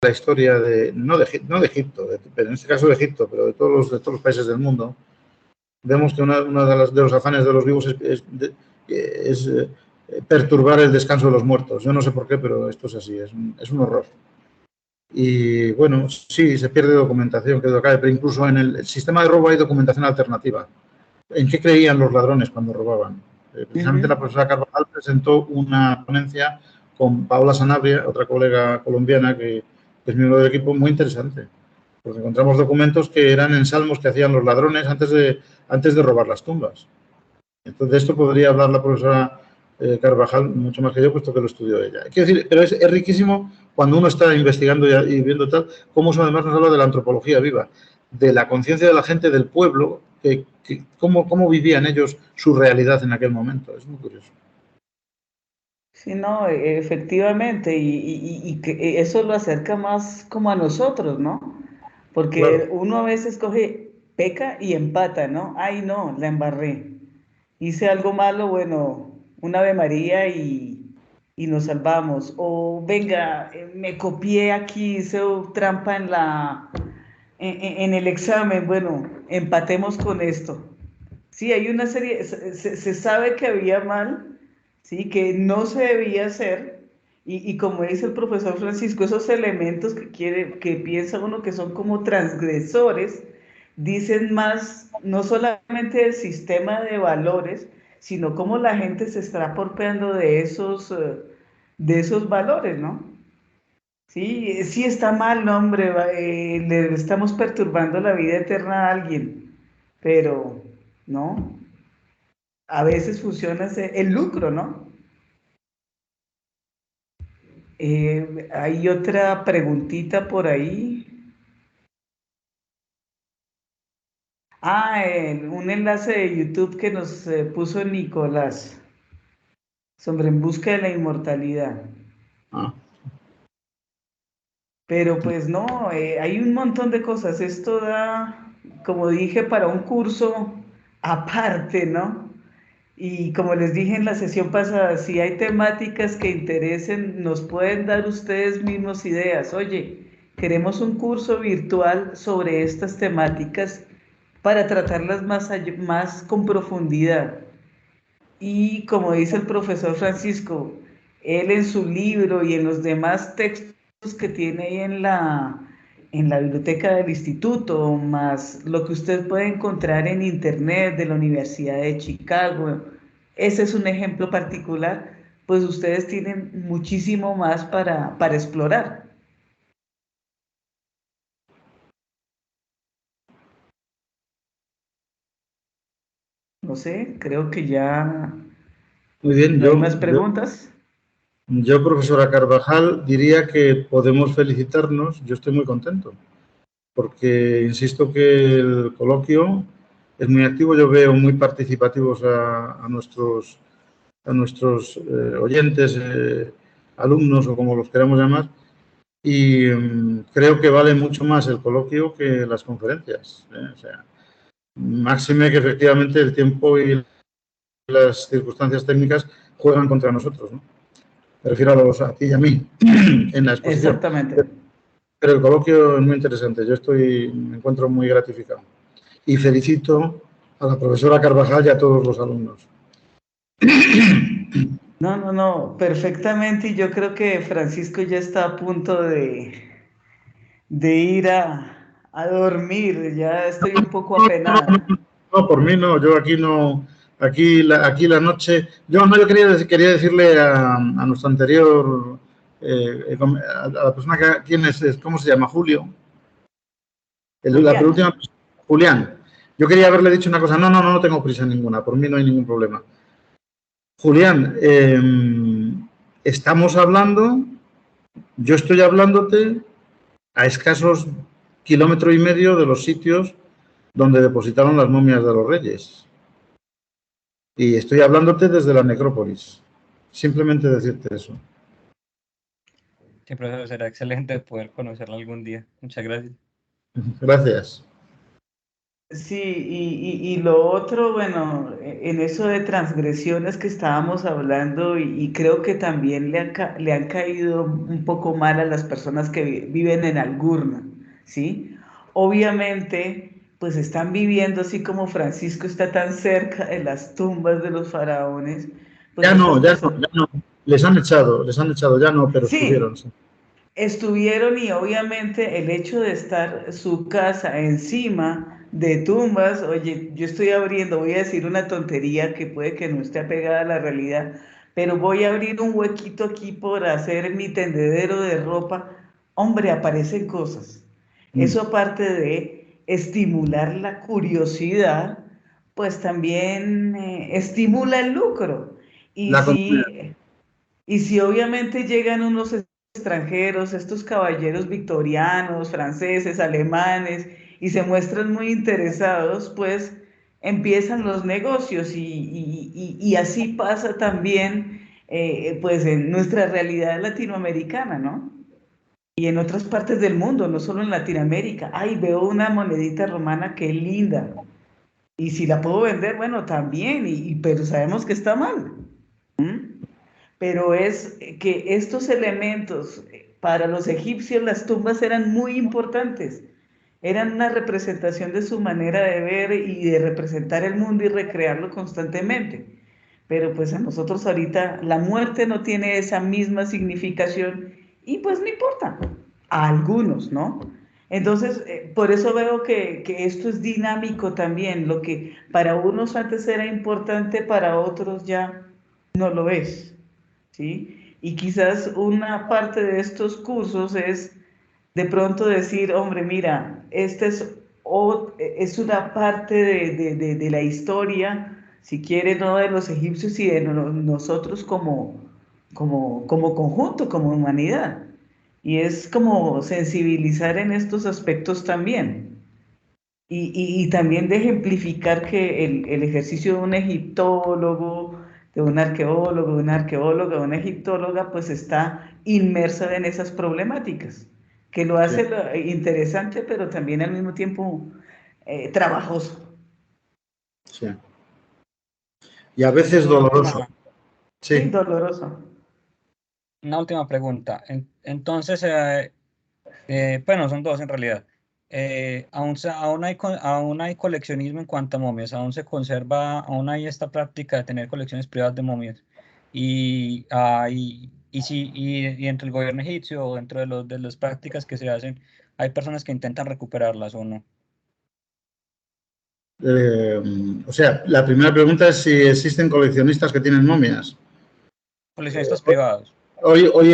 la historia no de Egipto, en este caso de Egipto, pero de todos los países del mundo, vemos que uno de los afanes de los vivos es perturbar el descanso de los muertos. Yo no sé por qué, pero esto es así, es un horror. Y bueno, sí, se pierde documentación, que cae, pero incluso en el sistema de robo hay documentación alternativa. ¿En qué creían los ladrones cuando robaban? Precisamente la profesora Carvajal presentó una ponencia con Paola Sanabria, otra colega colombiana que es miembro del equipo, muy interesante. Porque encontramos documentos que eran ensalmos que hacían los ladrones antes de robar las tumbas. Entonces, de esto podría hablar la profesora Carvajal mucho más que yo, puesto que lo estudió ella. Quiero decir, pero es riquísimo cuando uno está investigando y viendo tal, cómo eso además nos habla de la antropología viva, de la conciencia de la gente del pueblo, cómo vivían ellos su realidad en aquel momento. Es muy curioso. Sí, no, efectivamente, y que eso lo acerca más como a nosotros, ¿no? Porque Claro. uno a veces coge, peca y empata, ¿no? Ay, no, la embarré. Hice algo malo, bueno, un Ave María y nos salvamos. O venga, me copié aquí, hice trampa en el examen, bueno, empatemos con esto. Sí, hay una serie, se sabe que había mal, sí, que no se debía hacer, y como dice el profesor Francisco, esos elementos que piensa uno que son como transgresores, dicen más, no solamente del sistema de valores, sino cómo la gente se está apropiando de esos valores, ¿no? Sí, sí está mal, no, hombre, le estamos perturbando la vida eterna a alguien, pero no, a veces funciona el lucro, ¿no? Hay otra preguntita por ahí. Ah, un enlace de YouTube que nos puso Nicolás sobre En busca de la inmortalidad. Ah. Pero pues no, hay un montón de cosas. Esto da, como dije, para un curso aparte, ¿no? Y como les dije en la sesión pasada, si hay temáticas que interesen, nos pueden dar ustedes mismos ideas. Oye, queremos un curso virtual sobre estas temáticas para tratarlas más con profundidad. Y como dice el profesor Francisco, él en su libro y en los demás textos que tiene ahí en la biblioteca del instituto, más lo que usted puede encontrar en internet de la Universidad de Chicago, ese es un ejemplo particular, pues ustedes tienen muchísimo más para explorar. No sé, creo que ya Muy bien, no hay más preguntas. yo, profesora Carvajal, diría que podemos felicitarnos. Yo estoy muy contento, porque insisto que el coloquio es muy activo. Yo veo muy participativos a nuestros oyentes, alumnos o como los queramos llamar, y creo que vale mucho más el coloquio que las conferencias. O sea, máxime que efectivamente el tiempo y las circunstancias técnicas juegan contra nosotros, ¿no? Me refiero a ti y a mí en la exposición. Exactamente. Pero el coloquio es muy interesante. Me encuentro muy gratificado. Y felicito a la profesora Carvajal y a todos los alumnos. No, no, no, perfectamente. Y yo creo que Francisco ya está a punto de ir a dormir. Ya estoy un poco apenada. No, por mí no, yo aquí no, aquí la noche, yo quería decirle a nuestro anterior, a la persona ¿quién es? ¿Cómo se llama? Julio, la Julián, penúltima, Julián. Yo quería haberle dicho una cosa, no tengo prisa ninguna, por mí no hay ningún problema. Julián, estamos hablando, yo estoy hablándote a escasos kilómetro y medio de los sitios donde depositaron las momias de los reyes. Y estoy hablándote desde la necrópolis. Simplemente decirte eso. Sí, profesor, será excelente poder conocerlo algún día. Muchas gracias. Gracias. Sí, y lo otro, bueno, en eso de transgresiones que estábamos hablando, y creo que también le han caído un poco mal a las personas que viven en Algurna, ¿sí? Obviamente, pues están viviendo así como Francisco está tan cerca de las tumbas de los faraones, pues Ya estas no, ya no, personas, ya no. Les han echado, ya no, pero estuvieron. sí, Sí. estuvieron y obviamente el hecho de estar su casa encima de tumbas, oye, yo estoy abriendo, voy a decir una tontería que puede que no esté apegada a la realidad, pero voy a abrir un huequito aquí por hacer mi tendedero de ropa. Hombre, aparecen cosas. Mm. Eso aparte de estimular la curiosidad, pues también estimula el lucro. Y La continuidad. si y si obviamente llegan unos extranjeros, estos caballeros victorianos, franceses, alemanes, y se muestran muy interesados, pues empiezan los negocios y así pasa también pues en nuestra realidad latinoamericana, ¿no? Y en otras partes del mundo, no solo en Latinoamérica. Ay, veo una monedita romana que linda. Y si la puedo vender, bueno, también, pero sabemos que está mal. Pero es que estos elementos para los egipcios las tumbas eran muy importantes, eran una representación de su manera de ver y de representar el mundo y recrearlo constantemente. Pero pues a nosotros ahorita la muerte no tiene esa misma significación y pues no importa, a algunos, ¿no? Entonces, por eso veo que esto es dinámico también, lo que para unos antes era importante, para otros ya no lo es. ¿Sí? Y quizás una parte de estos cursos es de pronto decir, hombre, mira, es una parte de la historia, si quiere, no de los egipcios y de nosotros como conjunto, como humanidad. Y es como sensibilizar en estos aspectos también. Y también de ejemplificar que el ejercicio de un egiptólogo, de un arqueólogo, de una arqueóloga, de una egiptóloga, pues está inmersa en esas problemáticas, que lo Sí, hace interesante, pero también al mismo tiempo trabajoso. sí. Y a veces Una doloroso. última, Sí, Sí. doloroso. una última pregunta. Entonces, bueno, son dos en realidad. Aún hay coleccionismo en cuanto a momias, aún se conserva, aún hay esta práctica de tener colecciones privadas de momias. Y dentro del gobierno egipcio o dentro de las prácticas que se hacen, hay personas que intentan recuperarlas o no. Eh, o sea, la primera pregunta es si existen coleccionistas que tienen momias. Coleccionistas privados. Hoy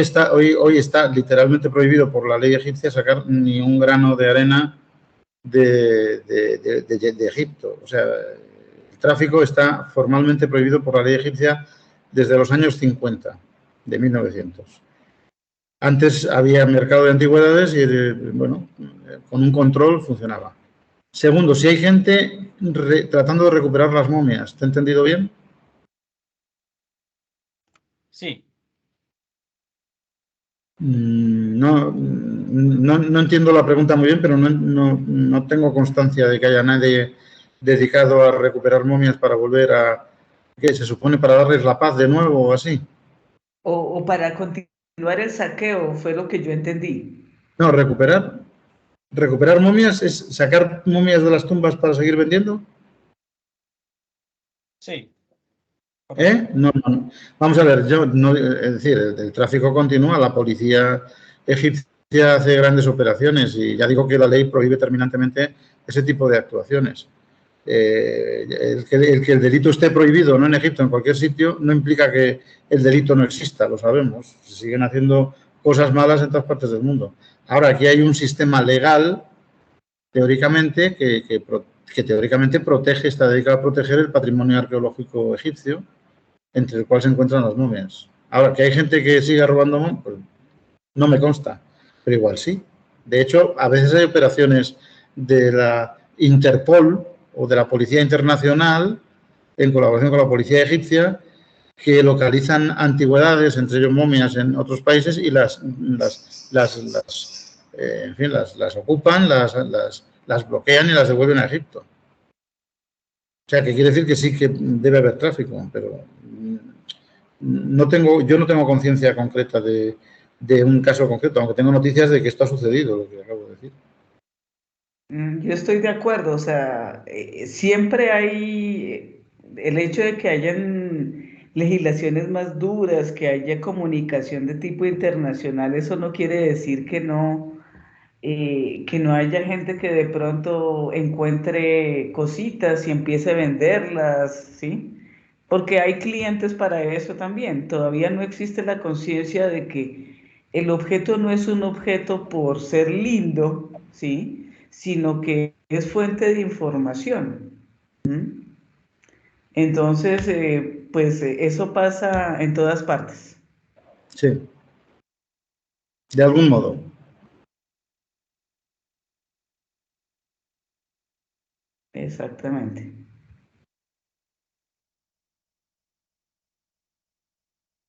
está literalmente prohibido por la ley egipcia sacar ni un grano de arena de Egipto. O sea, el tráfico está formalmente prohibido por la ley egipcia desde los años 50, de 1900. Antes había mercado de antigüedades y, bueno, con un control funcionaba. Segundo, si hay gente tratando de recuperar las momias, ¿te he entendido bien? Sí. No entiendo la pregunta muy bien, pero no tengo constancia de que haya nadie dedicado a recuperar momias para volver a, ¿qué se supone? Para darles la paz de nuevo o así. O para continuar el saqueo, fue lo que yo entendí. No, recuperar momias es sacar momias de las tumbas para seguir vendiendo. Sí, ¿Eh? correcto. No. Vamos a ver, yo no, es decir, el tráfico continúa, la policía egipcia hace grandes operaciones y ya digo que la ley prohíbe terminantemente ese tipo de actuaciones. El que el delito esté prohibido no en Egipto, en cualquier sitio, no implica que el delito no exista, lo sabemos. Se siguen haciendo cosas malas en todas partes del mundo. Ahora, aquí hay un sistema legal, teóricamente, que teóricamente protege, está dedicado a proteger el patrimonio arqueológico egipcio, entre el cual se encuentran las momias. Ahora, que hay gente que siga robando momias, pues no me consta, pero igual sí. De hecho, a veces hay operaciones de la Interpol o de la Policía Internacional, en colaboración con la Policía Egipcia, que localizan antigüedades, entre ellos momias, en otros países y en fin, las ocupan, las bloquean y las devuelven a Egipto. sea, que quiere decir que sí que debe haber tráfico, pero yo no tengo conciencia concreta de un caso concreto, aunque tengo noticias de que esto ha sucedido, lo que acabo de decir. Yo estoy de acuerdo, o sea, siempre hay el hecho de que hayan legislaciones más duras, que haya comunicación de tipo internacional, eso no quiere decir que no haya gente que de pronto encuentre cositas y empiece a venderlas, ¿sí? Porque hay clientes para eso también. Todavía no existe la conciencia de que el objeto no es un objeto por ser lindo, ¿sí? Sino que es fuente de información. ¿Mm? Entonces, pues eso pasa en todas partes. Sí, de algún modo. Exactamente.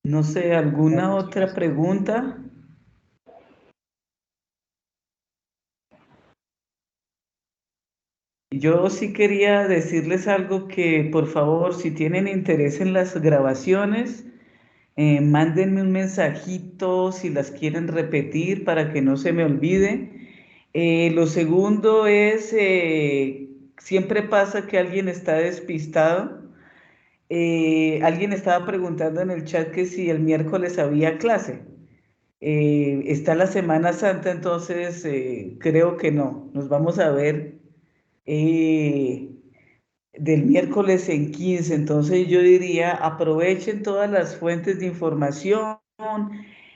No sé, ¿alguna otra pregunta? Yo sí quería decirles algo que, por favor, si tienen interés en las grabaciones, mándenme un mensajito si las quieren repetir para que no se me olvide. Lo segundo es, siempre pasa que alguien está despistado. Alguien estaba preguntando en el chat que si el miércoles había clase. Está la Semana Santa, entonces creo que no. Nos vamos a ver eh, del miércoles en 15. Entonces yo diría, aprovechen todas las fuentes de información,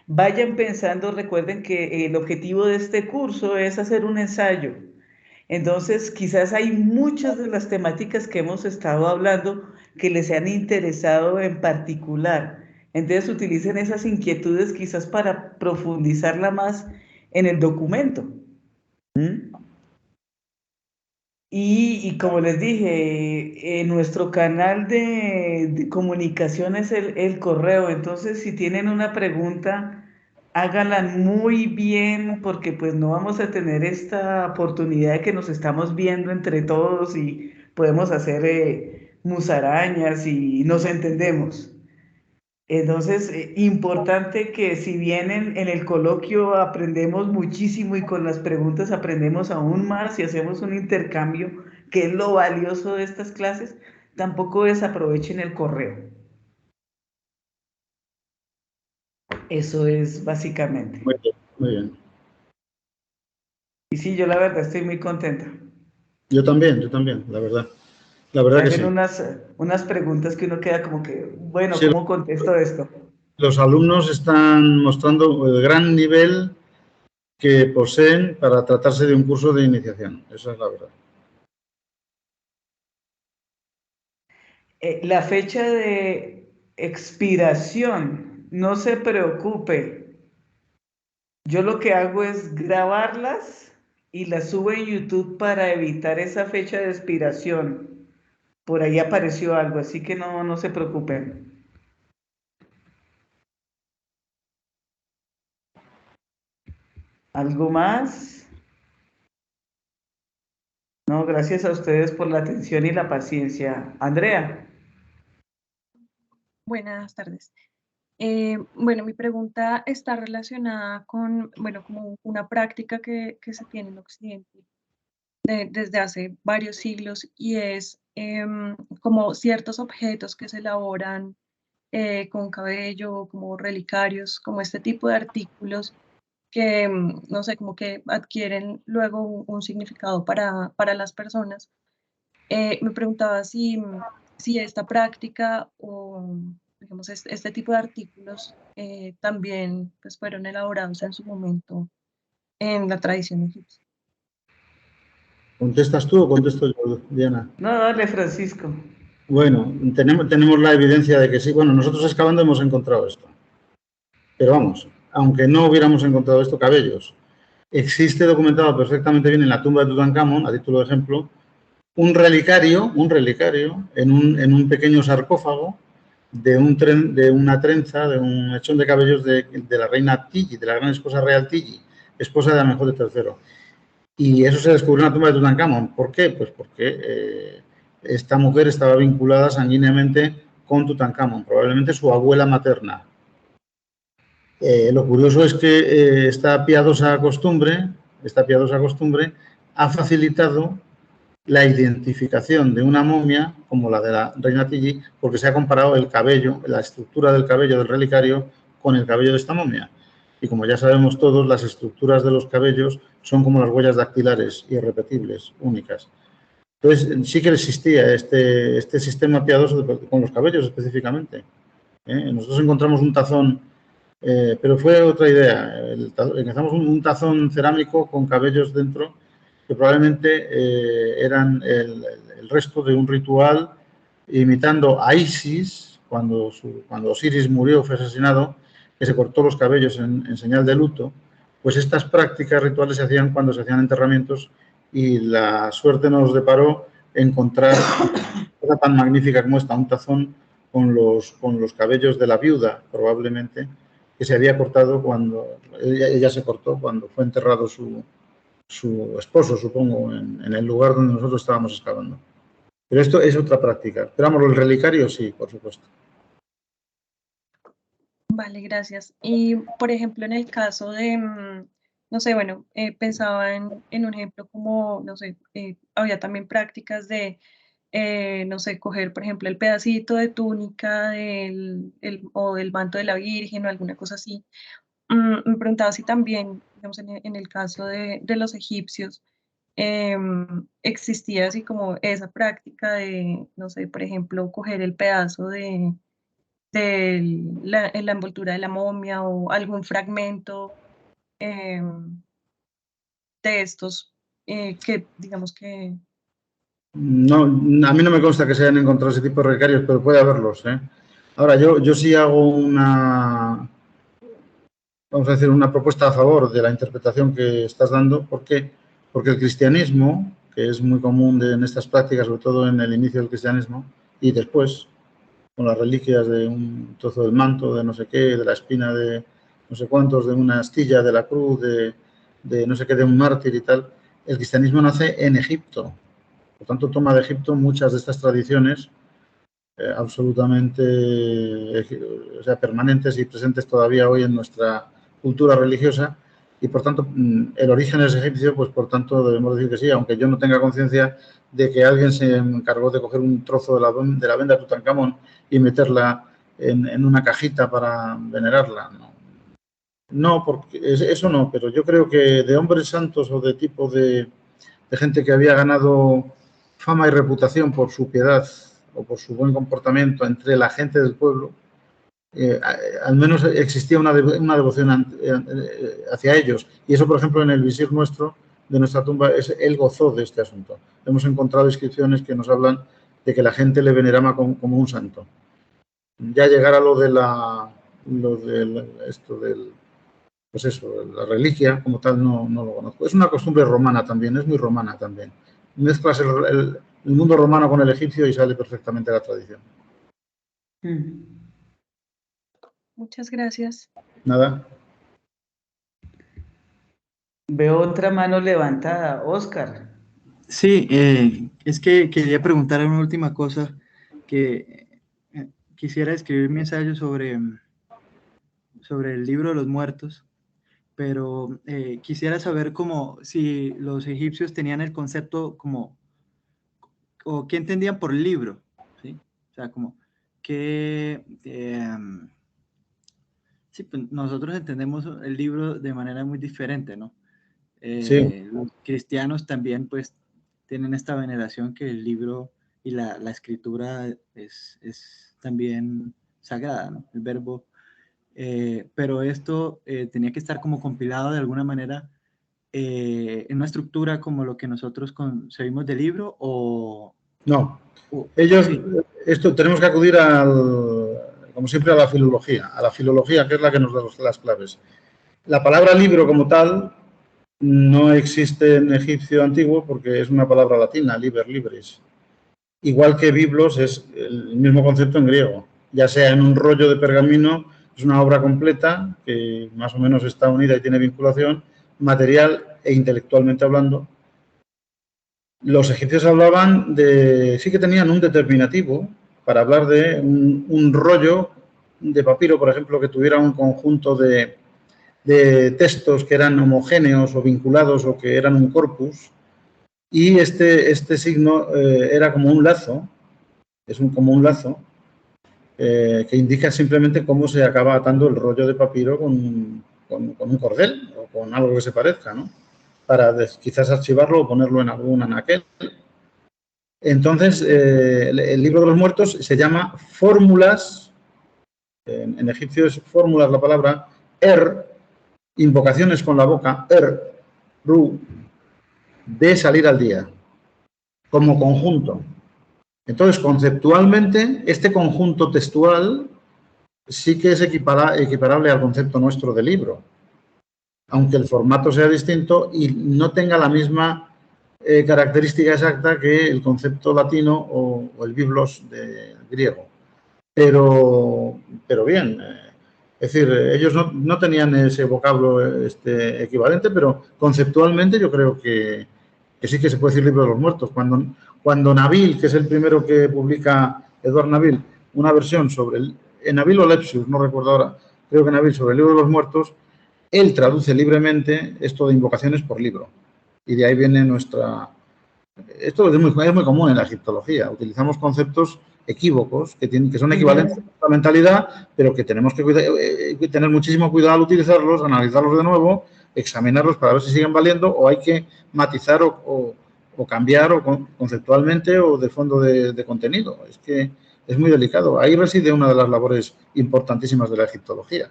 vayan pensando, recuerden que el objetivo de este curso es hacer un ensayo. Entonces, quizás hay muchas de las temáticas que hemos estado hablando que les han interesado en particular. Entonces, utilicen esas inquietudes quizás para profundizarla más en el documento. ¿Mm? Y como les dije, nuestro canal de comunicación es el correo. Entonces, si tienen una pregunta, háganla muy bien porque pues no vamos a tener esta oportunidad de que nos estamos viendo entre todos y podemos hacer musarañas y nos entendemos. Entonces, importante que si bien en el coloquio aprendemos muchísimo y con las preguntas aprendemos aún más y hacemos un intercambio, que es lo valioso de estas clases, tampoco desaprovechen el correo. Eso es básicamente. Muy bien, muy bien. Y sí, yo la verdad estoy muy contenta. Yo también, la verdad. La verdad Se que hacen sí. unas preguntas que uno queda como que, bueno, Sí, ¿cómo contesto esto? los alumnos están mostrando el gran nivel que poseen para tratarse de un curso de iniciación. Esa es la verdad. La fecha de expiración, no se preocupe. Yo lo que hago es grabarlas y las subo en YouTube para evitar esa fecha de expiración. Por ahí apareció algo, así que no se preocupen. ¿Algo más? No, gracias a ustedes por la atención y la paciencia. Andrea. Buenas tardes. Bueno, mi pregunta está relacionada con, bueno, como una práctica que se tiene en Occidente desde hace varios siglos y es como ciertos objetos que se elaboran con cabello, como relicarios, como este tipo de artículos que, no sé, como que adquieren luego un significado para las personas. Me preguntaba si esta práctica o, digamos, este tipo de artículos también pues, fueron elaborados en su momento en la tradición egipcia. ¿Contestas tú o contesto yo, Diana? No, dale, Francisco. Bueno, tenemos la evidencia de que sí. Bueno, nosotros excavando hemos encontrado esto. Pero vamos, aunque no hubiéramos encontrado esto, cabellos. Existe documentado perfectamente bien en la tumba de Tutankamón, a título de ejemplo, un relicario en un pequeño sarcófago de una trenza, de un mechón de cabellos de la reina Tigi, de la gran esposa real Tigi, esposa de Amenhotep III. Y eso se descubrió en la tumba de Tutankamón. ¿Por qué? Pues porque esta mujer estaba vinculada sanguíneamente con Tutankamón, probablemente su abuela materna. Lo curioso es que esta piadosa costumbre ha facilitado la identificación de una momia como la de la reina Tilly, porque se ha comparado el cabello, la estructura del cabello del relicario con el cabello de esta momia. Y como ya sabemos todos, las estructuras de los cabellos son como las huellas dactilares, irrepetibles, únicas. Entonces, sí que existía este sistema piadoso con los cabellos específicamente. Nosotros encontramos un tazón, pero fue otra idea. Encontramos un tazón cerámico con cabellos dentro que probablemente eran el resto de un ritual imitando a Isis, cuando Osiris murió, fue asesinado, que se cortó los cabellos en señal de luto. Pues estas prácticas rituales se hacían cuando se hacían enterramientos y la suerte nos deparó encontrar una cosa tan magnífica como esta, un tazón con los cabellos de la viuda, probablemente, que se había cortado cuando ella se cortó cuando fue enterrado su esposo, supongo, en el lugar donde nosotros estábamos excavando. Pero esto es otra práctica. Pero vamos, el relicario sí, por supuesto. Vale, gracias. Y, por ejemplo, en el caso de, no sé, bueno, pensaba en un ejemplo como, no sé, había también prácticas de, no sé, coger, por ejemplo, el pedacito de túnica o del manto de la Virgen o alguna cosa así. Me preguntaba si también, digamos, en el caso de los egipcios, existía así como esa práctica de, no sé, por ejemplo, coger el pedazo en la envoltura de la momia o algún fragmento de estos que digamos que... No, a mí no me consta que se hayan encontrado ese tipo de relicarios, pero puede haberlos, ¿eh? Ahora, yo sí hago vamos a decir, una propuesta a favor de la interpretación que estás dando. ¿Por qué? Porque el cristianismo, que es muy común en estas prácticas, sobre todo en el inicio del cristianismo y después, con las reliquias de un trozo del manto, de no sé qué, de la espina de no sé cuántos, de una astilla, de la cruz, de no sé qué, de un mártir y tal. El cristianismo nace en Egipto. Por tanto, toma de Egipto muchas de estas tradiciones absolutamente permanentes y presentes todavía hoy en nuestra cultura religiosa. Y, por tanto, el origen es egipcio, pues, por tanto, debemos decir que sí, aunque yo no tenga conciencia de que alguien se encargó de coger un trozo de la venda de Tutankamón y meterla en una cajita para venerarla. No, porque eso no, pero yo creo que de hombres santos o de tipo de gente que había ganado fama y reputación por su piedad o por su buen comportamiento entre la gente del pueblo, al menos existía una devoción hacia ellos. Y eso, por ejemplo, en el visir nuestro, de nuestra tumba, él gozó de este asunto. Hemos encontrado inscripciones que nos hablan de que la gente le veneraba como un santo. Ya llegar a la reliquia como tal no lo conozco. Es una costumbre romana también, es muy romana también. Mezclas el mundo romano con el egipcio y sale perfectamente la tradición. Muchas gracias. Nada. Veo otra mano levantada. Oscar. Sí, es que quería preguntar una última cosa, que quisiera escribir mi ensayo sobre el libro de los muertos, pero quisiera saber cómo si los egipcios tenían el concepto como, o qué entendían por libro, ¿sí? O sea, como que sí, pues nosotros entendemos el libro de manera muy diferente, ¿no? Sí. Los cristianos también pues tienen esta veneración que el libro y la escritura es también sagrada, ¿no? El verbo, pero esto tenía que estar como compilado de alguna manera en una estructura como lo que nosotros concebimos de libro o... No, ellos, sí. Esto tenemos que acudir como siempre, a la filología, que es la que nos da las claves. La palabra libro como tal no existe en egipcio antiguo porque es una palabra latina, liber, libris. Igual que biblos es el mismo concepto en griego, ya sea en un rollo de pergamino, es una obra completa que más o menos está unida y tiene vinculación material e intelectualmente hablando, los egipcios hablaban de, sí que tenían un determinativo para hablar de un rollo de papiro, por ejemplo, que tuviera un conjunto de textos que eran homogéneos o vinculados o que eran un corpus, y este signo era como un lazo, como un lazo, que indica simplemente cómo se acaba atando el rollo de papiro con un cordel o con algo que se parezca, ¿no? Para quizás archivarlo o ponerlo en algún anaquel. Entonces, el libro de los muertos se llama Fórmulas, en egipcio es fórmulas la palabra, invocaciones con la boca, ru, de salir al día, como conjunto. Entonces, conceptualmente, este conjunto textual sí que es equiparable al concepto nuestro de libro, aunque el formato sea distinto y no tenga la misma característica exacta que el concepto latino o el biblos de griego. Pero bien, es decir, ellos no tenían ese vocablo equivalente, pero conceptualmente yo creo que sí que se puede decir libro de los muertos. Cuando Nabil, que es el primero que publica, Eduard Nabil, una versión sobre Nabil o Lepsius, no recuerdo ahora, creo que Nabil, sobre el libro de los muertos, él traduce libremente esto de invocaciones por libro. Y de ahí viene nuestra... Esto es muy común en la egiptología. Utilizamos conceptos equívocos que son equivalentes a la mentalidad, pero que tenemos que tener muchísimo cuidado al utilizarlos, analizarlos de nuevo, examinarlos para ver si siguen valiendo o hay que matizar o cambiar conceptualmente o de fondo de contenido. Es que es muy delicado. Ahí reside una de las labores importantísimas de la egiptología,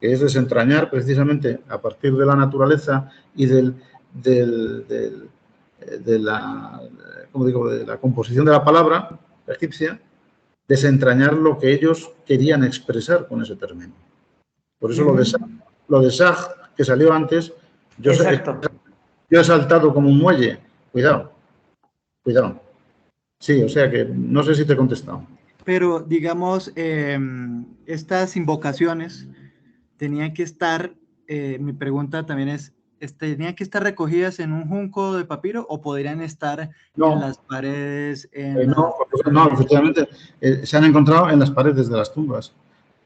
que es desentrañar precisamente a partir de la naturaleza y de la composición de la palabra egipcia, desentrañar lo que ellos querían expresar con ese término. Por eso lo de Saj, que salió antes, yo he saltado como un muelle. Cuidado. Sí, o sea que no sé si te he contestado. Pero, digamos, estas invocaciones tenían que estar, mi pregunta también es, ¿tenían que estar recogidas en un junco de papiro o podrían estar en las paredes? No, efectivamente, se han encontrado en las paredes de las tumbas,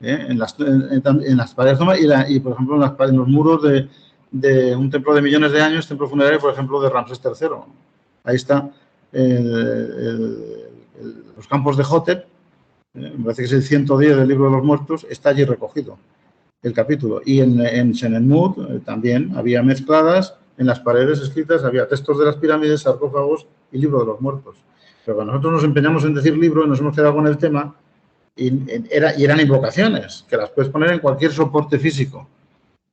en las paredes de tumbas y, por ejemplo, en los muros de un templo de millones de años, templo funerario, por ejemplo, de Ramsés III. Ahí está los campos de Hotep, me parece que es el 110 del libro de los muertos, está allí recogido el capítulo. Y en Senenmut también había mezcladas en las paredes escritas, había textos de las pirámides, sarcófagos y libro de los muertos. Pero cuando nosotros nos empeñamos en decir libro y nos hemos quedado con el tema, y eran invocaciones, que las puedes poner en cualquier soporte físico.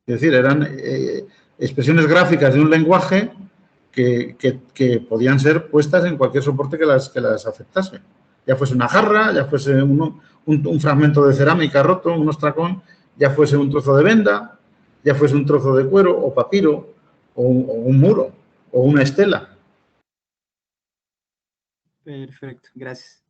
Es decir, eran expresiones gráficas de un lenguaje que podían ser puestas en cualquier soporte que las afectase. Ya fuese una jarra, ya fuese un fragmento de cerámica roto, un ostracón, ya fuese un trozo de venda, ya fuese un trozo de cuero o papiro o un muro o una estela. Perfecto, gracias.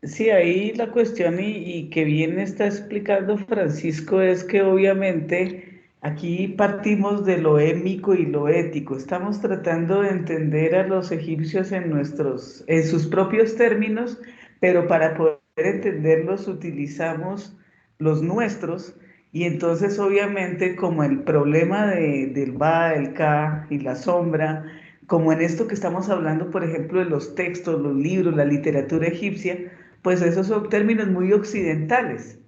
Sí, ahí la cuestión y que bien está explicando Francisco es que obviamente aquí partimos de lo émico y lo ético. Estamos tratando de entender a los egipcios en sus propios términos, pero para poder entenderlos utilizamos los nuestros y entonces obviamente como el problema del Ba, el Ka y la sombra, como en esto que estamos hablando, por ejemplo, de los textos, los libros, la literatura egipcia, pues esos son términos muy occidentales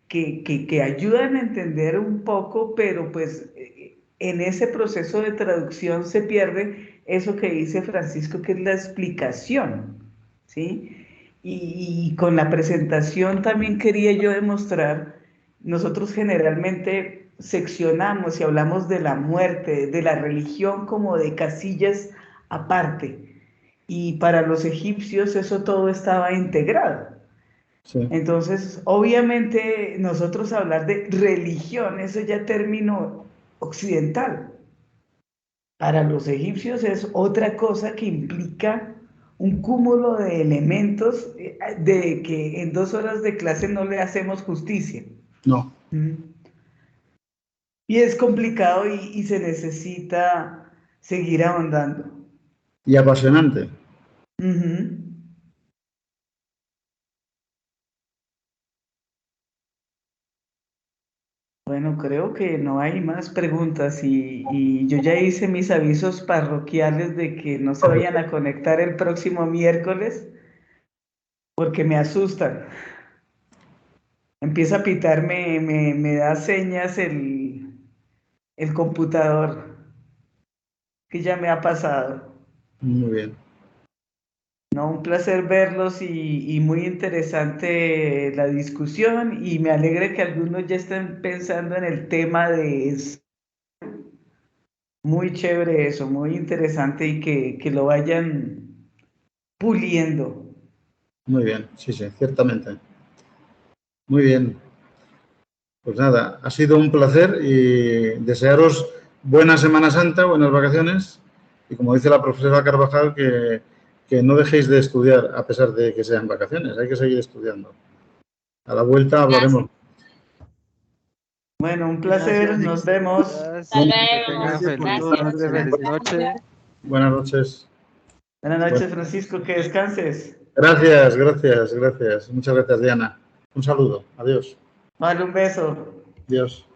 que ayudan a entender un poco, pero pues en ese proceso de traducción se pierde eso que dice Francisco, que es la explicación, ¿sí? Y con la presentación también quería yo demostrar, nosotros generalmente seccionamos y hablamos de la muerte, de la religión como de casillas aparte. Y para los egipcios eso todo estaba integrado. Sí. Entonces, obviamente, nosotros hablar de religión, eso ya término occidental. Para los egipcios es otra cosa que implica un cúmulo de elementos de que en 2 horas de clase no le hacemos justicia. No. Y es complicado y se necesita seguir ahondando. y apasionante. Ujú. Bueno, creo que no hay más preguntas y yo ya hice mis avisos parroquiales de que no se vayan a conectar el próximo miércoles porque me asustan. Empieza a pitar, me da señas el computador, que ya me ha pasado. Muy bien. No, un placer verlos y muy interesante la discusión y me alegra que algunos ya estén pensando en el tema de... Muy chévere eso, muy interesante y que lo vayan puliendo. Muy bien, sí, sí, ciertamente. Muy bien. Pues nada, ha sido un placer y desearos buena Semana Santa, buenas vacaciones y como dice la profesora Carvajal, que no dejéis de estudiar a pesar de que sean vacaciones, hay que seguir estudiando. A la vuelta hablaremos. Bueno, un placer, Gracias. nos vemos. Hasta luego. Gracias por todo. Gracias. Feliz noche. Buenas noches. Buenas noches, Francisco, que descanses. Gracias, gracias, gracias. Muchas gracias, Diana. Un saludo. Adiós. Vale, un beso. Adiós.